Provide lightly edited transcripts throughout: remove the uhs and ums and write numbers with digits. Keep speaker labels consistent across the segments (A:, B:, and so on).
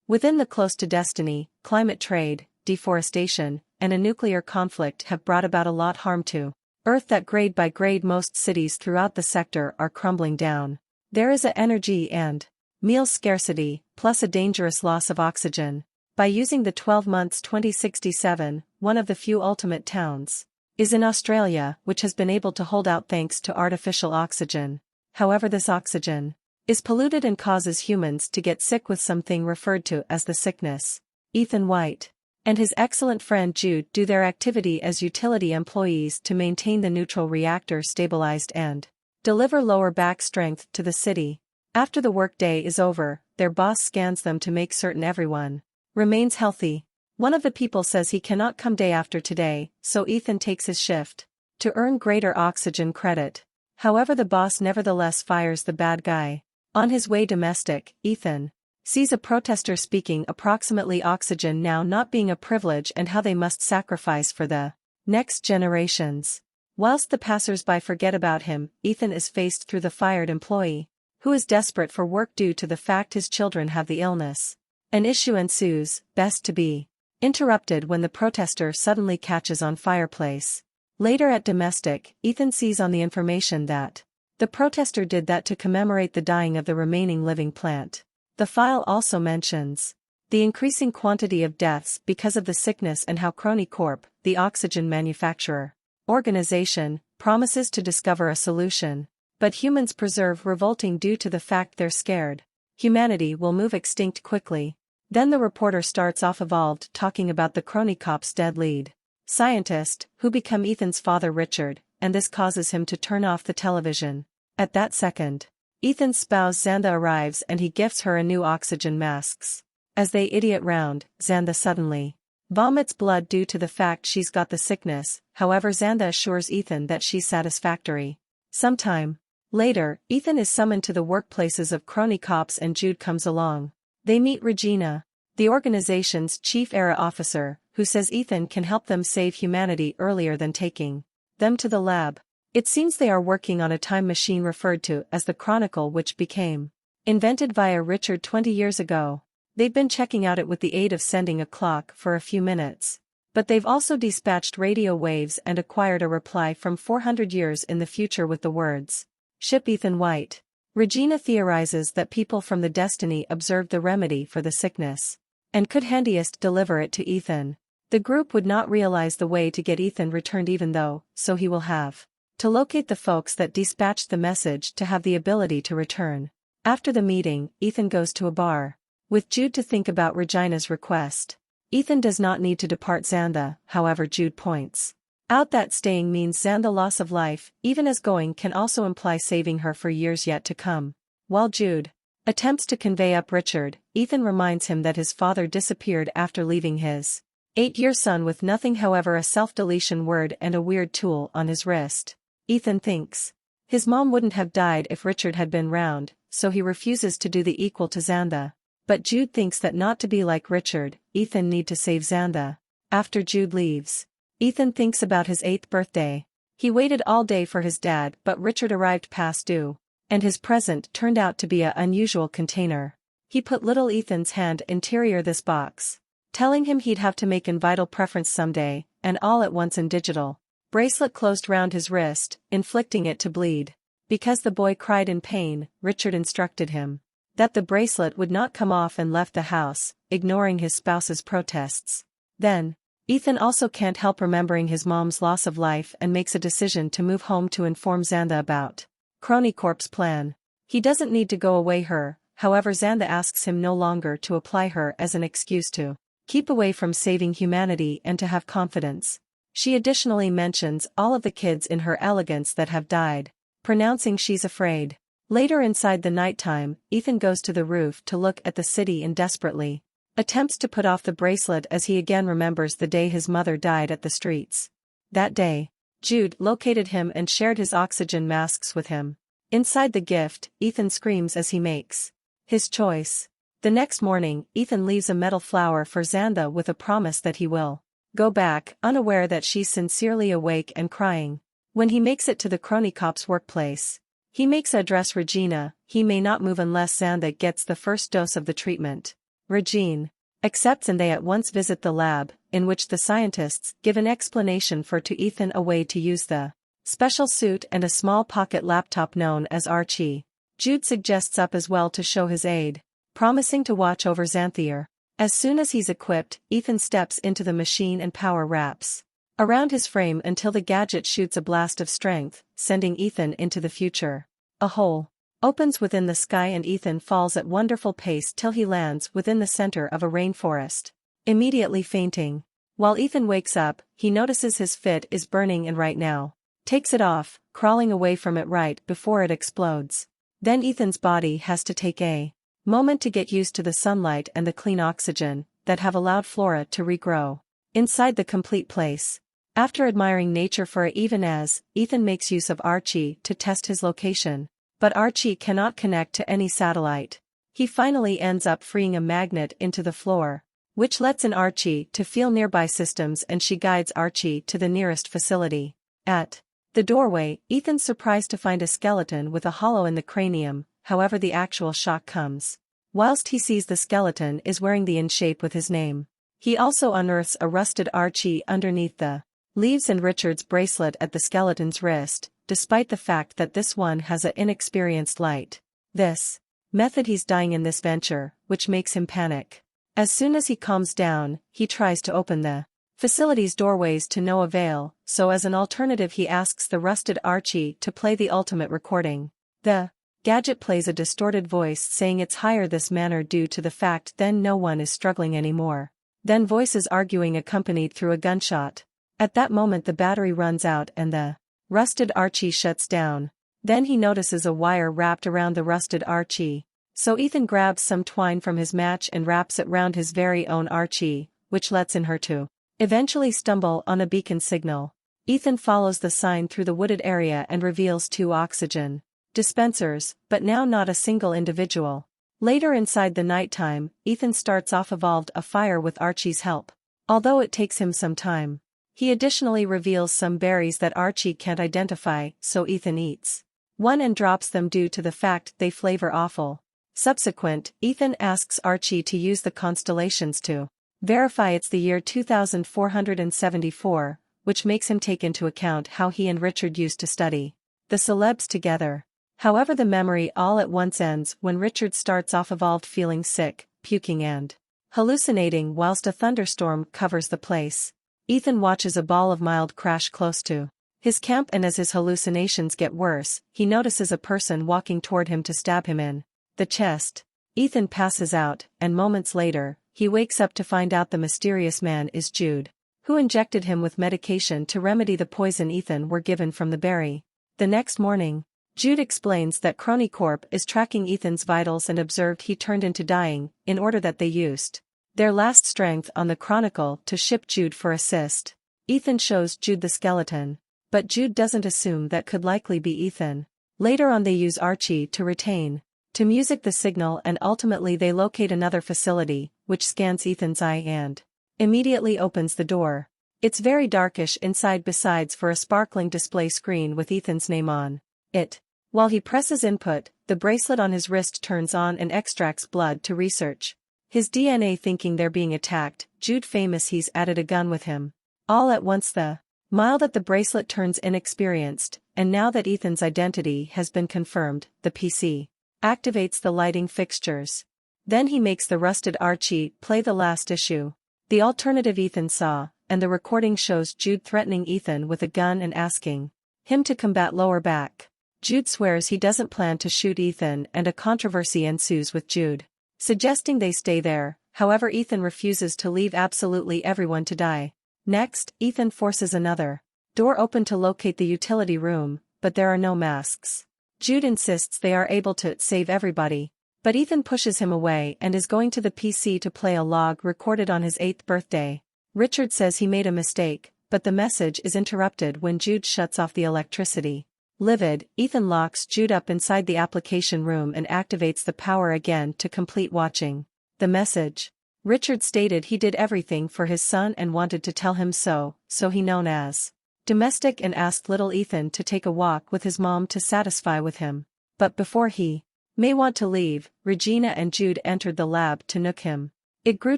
A: Within the close to destiny, climate trade, deforestation, and a nuclear conflict have brought about a lot harm to Earth that grade by grade most cities throughout the sector are crumbling down. There is a energy and meal scarcity, plus a dangerous loss of oxygen. By using the 12 months 2067, one of the few ultimate towns is in Australia, which has been able to hold out thanks to artificial oxygen. However, this oxygen is polluted and causes humans to get sick with something referred to as the sickness. Ethan White and his excellent friend Jude do their activity as utility employees to maintain the neutral reactor stabilized and deliver lower back strength to the city. After the workday is over, their boss scans them to make certain everyone remains healthy. One of the people says he cannot come day after today, so Ethan takes his shift to earn greater oxygen credit. However, the boss nevertheless fires the bad guy. On his way domestic, Ethan sees a protester speaking approximately oxygen now not being a privilege and how they must sacrifice for the next generations. Whilst the passers-by forget about him, Ethan is faced through the fired employee, who is desperate for work due to the fact his children have the illness. An issue ensues, best to be interrupted when the protester suddenly catches on fireplace. Later at domestic, Ethan sees on the information that the protester did that to commemorate the dying of the remaining living plant. The file also mentions the increasing quantity of deaths because of the sickness and how Crony Corp, the oxygen manufacturer organization, promises to discover a solution. But humans preserve revolting due to the fact they're scared humanity will move extinct quickly. Then the reporter starts off evolved talking about the Crony Corp's dead lead scientist, who become Ethan's father Richard, and this causes him to turn off the television. At that second, Ethan's spouse Xantha arrives and he gifts her a new oxygen masks. As they idiot round, Xantha suddenly vomits blood due to the fact she's got the sickness. However, Xantha assures Ethan that she's satisfactory. Sometime later, Ethan is summoned to the workplaces of Crony Cops and Jude comes along. They meet Regina, the organization's chief ERA officer, who says Ethan can help them save humanity earlier than taking them to the lab. It seems they are working on a time machine referred to as the Chronicle, which became invented via Richard 20 years ago. They've been checking out it with the aid of sending a clock for a few minutes. But they've also dispatched radio waves and acquired a reply from 400 years in the future with the words, "Ship Ethan White." Regina theorizes that people from the Destiny observed the remedy for the sickness and could handiest deliver it to Ethan. The group would not realize the way to get Ethan returned even though, so he will have to locate the folks that dispatched the message to have the ability to return. After the meeting, Ethan goes to a bar with Jude to think about Regina's request. Ethan does not need to depart Xantha, however Jude points out that staying means Xantha loss of life, even as going can also imply saving her for years yet to come. While Jude attempts to convey up Richard, Ethan reminds him that his father disappeared after leaving his 8-year son with nothing, however a self-deletion word and a weird tool on his wrist. Ethan thinks his mom wouldn't have died if Richard had been round, so he refuses to do the equal to Xantha. But Jude thinks that not to be like Richard, Ethan need to save Xantha. After Jude leaves, Ethan thinks about his 8th birthday. He waited all day for his dad, but Richard arrived past due, and his present turned out to be a unusual container. He put little Ethan's hand interior this box, telling him he'd have to make in vital preference someday, and all at once in digital. Bracelet closed round his wrist, inflicting it to bleed. Because the boy cried in pain, Richard instructed him that the bracelet would not come off and left the house, ignoring his spouse's protests. Then, Ethan also can't help remembering his mom's loss of life and makes a decision to move home to inform Xantha about Crony Corp's plan. He doesn't need to go away her, however Xantha asks him no longer to apply her as an excuse to keep away from saving humanity and to have confidence. She additionally mentions all of the kids in her elegance that have died, pronouncing she's afraid. Later inside the nighttime, Ethan goes to the roof to look at the city and desperately attempts to put off the bracelet as he again remembers the day his mother died at the streets. That day, Jude located him and shared his oxygen masks with him. Inside the gift, Ethan screams as he makes his choice. The next morning, Ethan leaves a metal flower for Xantha with a promise that he will go back, unaware that she's sincerely awake and crying. When he makes it to the Crony Cop's workplace, he makes address Regina. He may not move unless Xantha gets the first dose of the treatment. Regine accepts and they at once visit the lab, in which the scientists give an explanation to Ethan a way to use the special suit and a small pocket laptop known as Archie. Jude suggests up as well to show his aid, promising to watch over Xanthier. As soon as he's equipped, Ethan steps into the machine and power wraps around his frame until the gadget shoots a blast of strength, sending Ethan into the future. A hole opens within the sky and Ethan falls at wonderful pace till he lands within the center of a rainforest, immediately fainting. While Ethan wakes up, he notices his fit is burning and right now takes it off, crawling away from it right before it explodes. Then Ethan's body has to take a moment to get used to the sunlight and the clean oxygen that have allowed flora to regrow inside the complete place. After admiring nature for even as, Ethan makes use of Archie to test his location, but Archie cannot connect to any satellite. He finally ends up freeing a magnet into the floor, which lets in Archie to feel nearby systems and she guides Archie to the nearest facility. At the doorway, Ethan's surprised to find a skeleton with a hollow in the cranium, however the actual shock comes whilst he sees the skeleton is wearing the in-shape with his name. He also unearths a rusted Archie underneath the leaves and Richard's bracelet at the skeleton's wrist, despite the fact that this one has a inexperienced light. This method he's dying in this venture, which makes him panic. As soon as he calms down, he tries to open the facility's doorways to no avail, so as an alternative he asks the rusted Archie to play the ultimate recording. The gadget plays a distorted voice saying it's higher this manner due to the fact then no one is struggling anymore. Then voices arguing accompanied through a gunshot. At that moment the battery runs out and the rusted Archie shuts down. Then he notices a wire wrapped around the rusted Archie. So Ethan grabs some twine from his match and wraps it round his very own Archie, which lets in her to eventually stumble on a beacon signal. Ethan follows the sign through the wooded area and reveals 2 oxygen dispensers, but now not a single individual. Later inside the nighttime, Ethan starts off evolved a fire with Archie's help. Although it takes him some time. He additionally reveals some berries that Archie can't identify, so Ethan eats one and drops them due to the fact they flavor awful. Subsequent, Ethan asks Archie to use the constellations to verify it's the year 2474, which makes him take into account how he and Richard used to study the celebs together. However, the memory all at once ends when Richard starts off evolved feeling sick, puking and hallucinating whilst a thunderstorm covers the place. Ethan watches a ball of mild crash close to his camp and as his hallucinations get worse, he notices a person walking toward him to stab him in the chest. Ethan passes out, and moments later, he wakes up to find out the mysterious man is Jude, who injected him with medication to remedy the poison Ethan were given from the berry. The next morning, Jude explains that Crony Corp is tracking Ethan's vitals and observed he turned into dying, in order that they used their last strength on the Chronicle to ship Jude for assist. Ethan shows Jude the skeleton, but Jude doesn't assume that could likely be Ethan. Later on they use Archie to retain to music the signal and ultimately they locate another facility, which scans Ethan's eye and immediately opens the door. It's very darkish inside besides for a sparkling display screen with Ethan's name on it. While he presses input, the bracelet on his wrist turns on and extracts blood to research his DNA thinking they're being attacked. Jude famous he's added a gun with him. All at once the mile that the bracelet turns inexperienced, and now that Ethan's identity has been confirmed, the PC activates the lighting fixtures. Then he makes the rusted Archie play the last issue. The alternative Ethan saw, and the recording shows Jude threatening Ethan with a gun and asking him to combat lower back. Jude swears he doesn't plan to shoot Ethan and a controversy ensues with Jude suggesting they stay there. However, Ethan refuses to leave absolutely everyone to die. Next, Ethan forces another door open to locate the utility room, but there are no masks. Jude insists they are able to save everybody, but Ethan pushes him away and is going to the PC to play a log recorded on his 8th birthday. Richard says he made a mistake, but the message is interrupted when Jude shuts off the electricity. Livid, Ethan locks Jude up inside the application room and activates the power again to complete watching the message. Richard stated he did everything for his son and wanted to tell him so he known as domestic and asked little Ethan to take a walk with his mom to satisfy with him. But before he may want to leave, Regina and Jude entered the lab to nook him. It grew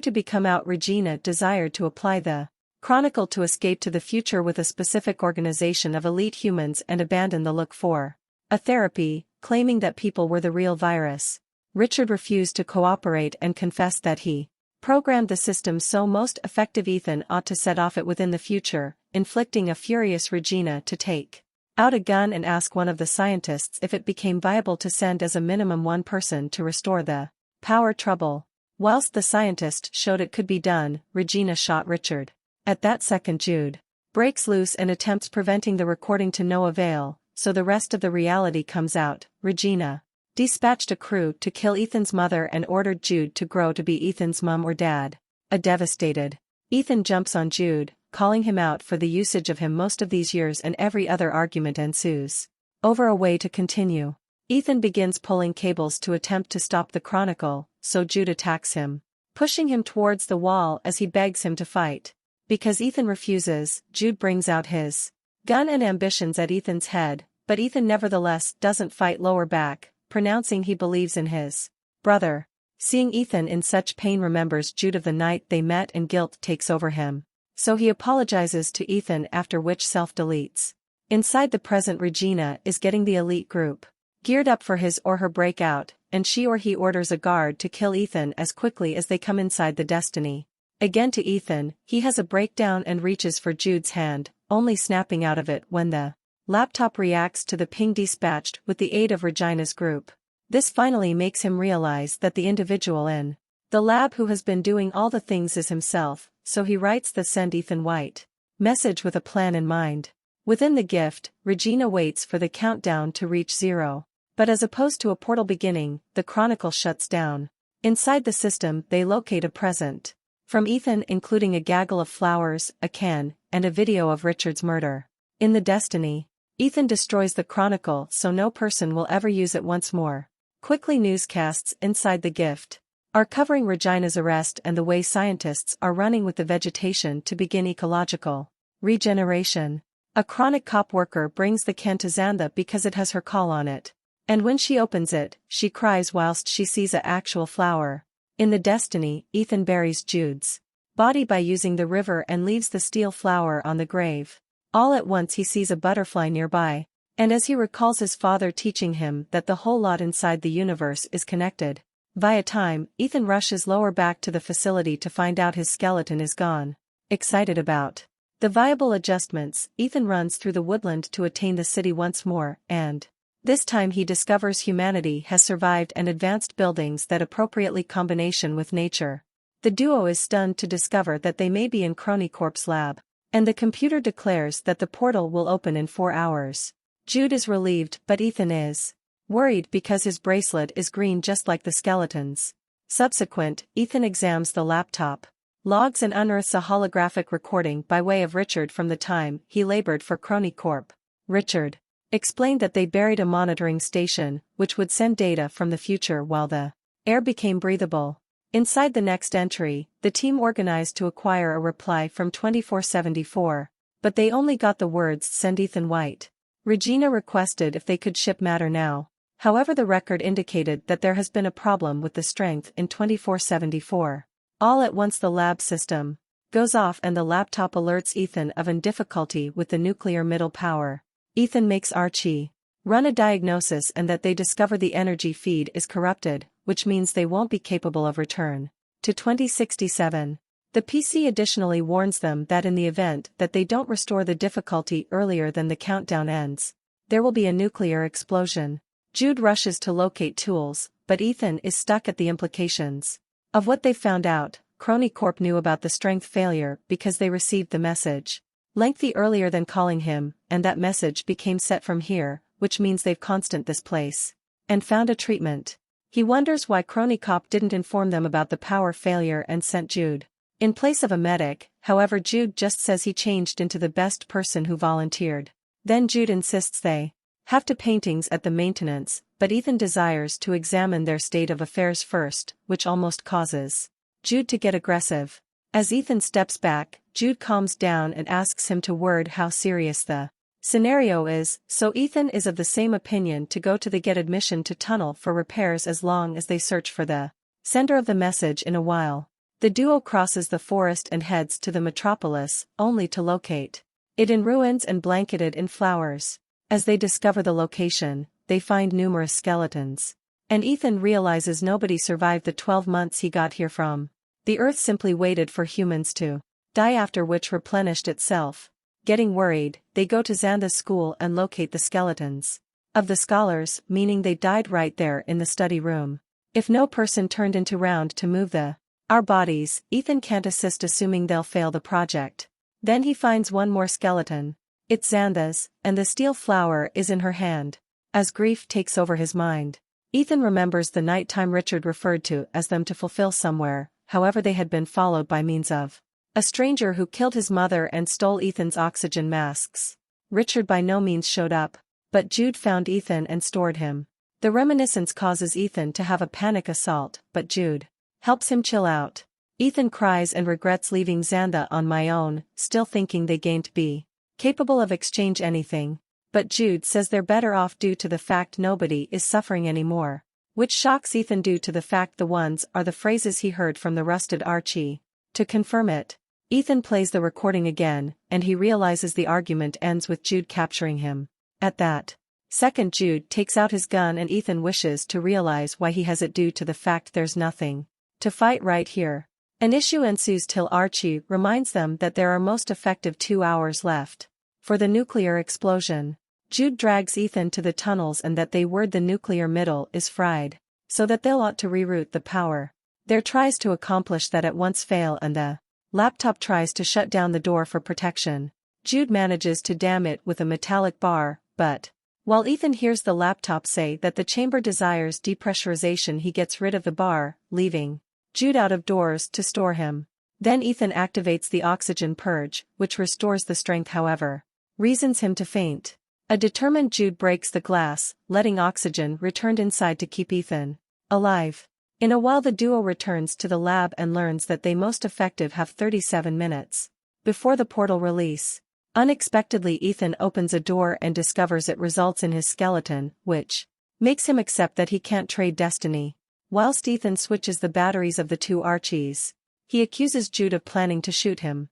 A: to become out. Regina desired to apply the chronicle to escape to the future with a specific organization of elite humans and abandon the look for a therapy, claiming that people were the real virus. Richard refused to cooperate and confessed that he programmed the system so most effective. Ethan ought to set off it within the future, inflicting a furious Regina to take out a gun and ask one of the scientists if it became viable to send as a minimum one person to restore the power trouble. Whilst the scientist showed it could be done, Regina shot Richard. At that second Jude breaks loose and attempts preventing the recording to no avail, so the rest of the reality comes out. Regina dispatched a crew to kill Ethan's mother and ordered Jude to grow to be Ethan's mom or dad. A devastated Ethan jumps on Jude, calling him out for the usage of him most of these years, and every other argument ensues over a way to continue. Ethan begins pulling cables to attempt to stop the chronicle, so Jude attacks him, pushing him towards the wall as he begs him to fight. Because Ethan refuses, Jude brings out his gun and ambitions at Ethan's head, but Ethan nevertheless doesn't fight. Lower back, pronouncing he believes in his brother. Seeing Ethan in such pain, remembers Jude of the night they met and guilt takes over him. So he apologizes to Ethan, after which self-deletes. Inside the present, Regina is getting the elite group geared up for his or her breakout, and she or he orders a guard to kill Ethan as quickly as they come inside the Destiny. Again to Ethan, he has a breakdown and reaches for Jude's hand, only snapping out of it when the laptop reacts to the ping dispatched with the aid of Regina's group. This finally makes him realize that the individual in the lab who has been doing all the things is himself, so he writes the "Send Ethan White" message with a plan in mind. Within the gift, Regina waits for the countdown to reach 0. But as opposed to a portal beginning, the chronicle shuts down. Inside the system, they locate a present from Ethan, including a gaggle of flowers, a can, and a video of Richard's murder. In the Destiny, Ethan destroys the chronicle so no person will ever use it once more. Quickly, newscasts inside the gift are covering Regina's arrest and the way scientists are running with the vegetation to begin ecological regeneration. A chronic cop worker brings the can to Xantha because it has her call on it. And when she opens it, she cries whilst she sees an actual flower. In the Destiny, Ethan buries Jude's body by using the river and leaves the steel flower on the grave. All at once he sees a butterfly nearby, and as he recalls his father teaching him that the whole lot inside the universe is connected via time, Ethan rushes lower back to the facility to find out his skeleton is gone. Excited about the viable adjustments, Ethan runs through the woodland to attain the city once more, and this time he discovers humanity has survived and advanced buildings that appropriately combination with nature. The duo is stunned to discover that they may be in Chronicorp's lab, and the computer declares that the portal will open in 4 hours. Jude is relieved, but Ethan is worried because his bracelet is green just like the skeleton's. Subsequent, Ethan examines the laptop logs and unearths a holographic recording by way of Richard from the time he labored for Chronicorp. Richard explained that they buried a monitoring station, which would send data from the future while the air became breathable. Inside the next entry, the team organized to acquire a reply from 2474, but they only got the words "Send Ethan White." Regina requested if they could ship matter now. However, the record indicated that there has been a problem with the strength in 2474. All at once the lab system goes off and the laptop alerts Ethan of an difficulty with the nuclear middle power. Ethan makes Archie run a diagnosis and that they discover the energy feed is corrupted, which means they won't be capable of return to 2067. The PC additionally warns them that in the event that they don't restore the difficulty earlier than the countdown ends, there will be a nuclear explosion. Jude rushes to locate tools, but Ethan is stuck at the implications of what they found out. Chronicorp knew about the strength failure because they received the message lengthy earlier than calling him, and that message became set from here, which means they've constant this place and found a treatment. He wonders why Chronicorp didn't inform them about the power failure and sent Jude in place of a medic. However, Jude just says he changed into the best person who volunteered. Then Jude insists they have to paintings at the maintenance, but Ethan desires to examine their state of affairs first, which almost causes Jude to get aggressive. As Ethan steps back, Jude calms down and asks him to word how serious the scenario is, so Ethan is of the same opinion to go to the get admission to tunnel for repairs as long as they search for the sender of the message in a while. The duo crosses the forest and heads to the metropolis, only to locate it in ruins and blanketed in flowers. As they discover the location, they find numerous skeletons. And Ethan realizes nobody survived the 12 months he got here from. The Earth simply waited for humans to die, after which replenished itself. Getting worried, they go to Xantha's school and locate the skeletons of the scholars, meaning they died right there in the study room. If no person turned into round to move our bodies, Ethan can't assist, assuming they'll fail the project. Then he finds one more skeleton. It's Xantha's, and the steel flower is in her hand. As grief takes over his mind, Ethan remembers the nighttime Richard referred to as them to fulfill somewhere, however they had been followed by means of a stranger who killed his mother and stole Ethan's oxygen masks. Richard by no means showed up, but Jude found Ethan and stored him. The reminiscence causes Ethan to have a panic assault, but Jude helps him chill out. Ethan cries and regrets leaving Xantha on my own, still thinking they gained be capable of exchange anything. But Jude says they're better off due to the fact nobody is suffering anymore. Which shocks Ethan due to the fact the ones are the phrases he heard from the rusted Archie. To confirm it, Ethan plays the recording again, and he realizes the argument ends with Jude capturing him. At that second, Jude takes out his gun and Ethan wishes to realize why he has it due to the fact there's nothing to fight right here. An issue ensues till Archie reminds them that there are most effective 2 hours left for the nuclear explosion. Jude drags Ethan to the tunnels and that they word the nuclear middle is fried, so that they'll ought to reroute the power. There tries to accomplish that at once fail, and the laptop tries to shut down the door for protection. Jude manages to dam it with a metallic bar, but while Ethan hears the laptop say that the chamber desires depressurization, he gets rid of the bar, leaving Jude out of doors to store him. Then Ethan activates the oxygen purge, which restores the strength, however reasons him to faint. A determined Jude breaks the glass, letting oxygen returned inside to keep Ethan alive. In a while the duo returns to the lab and learns that they most effective have 37 minutes before the portal release. Unexpectedly Ethan opens a door and discovers it results in his skeleton, which makes him accept that he can't trade destiny. Whilst Ethan switches the batteries of the two Archies, he accuses Jude of planning to shoot him.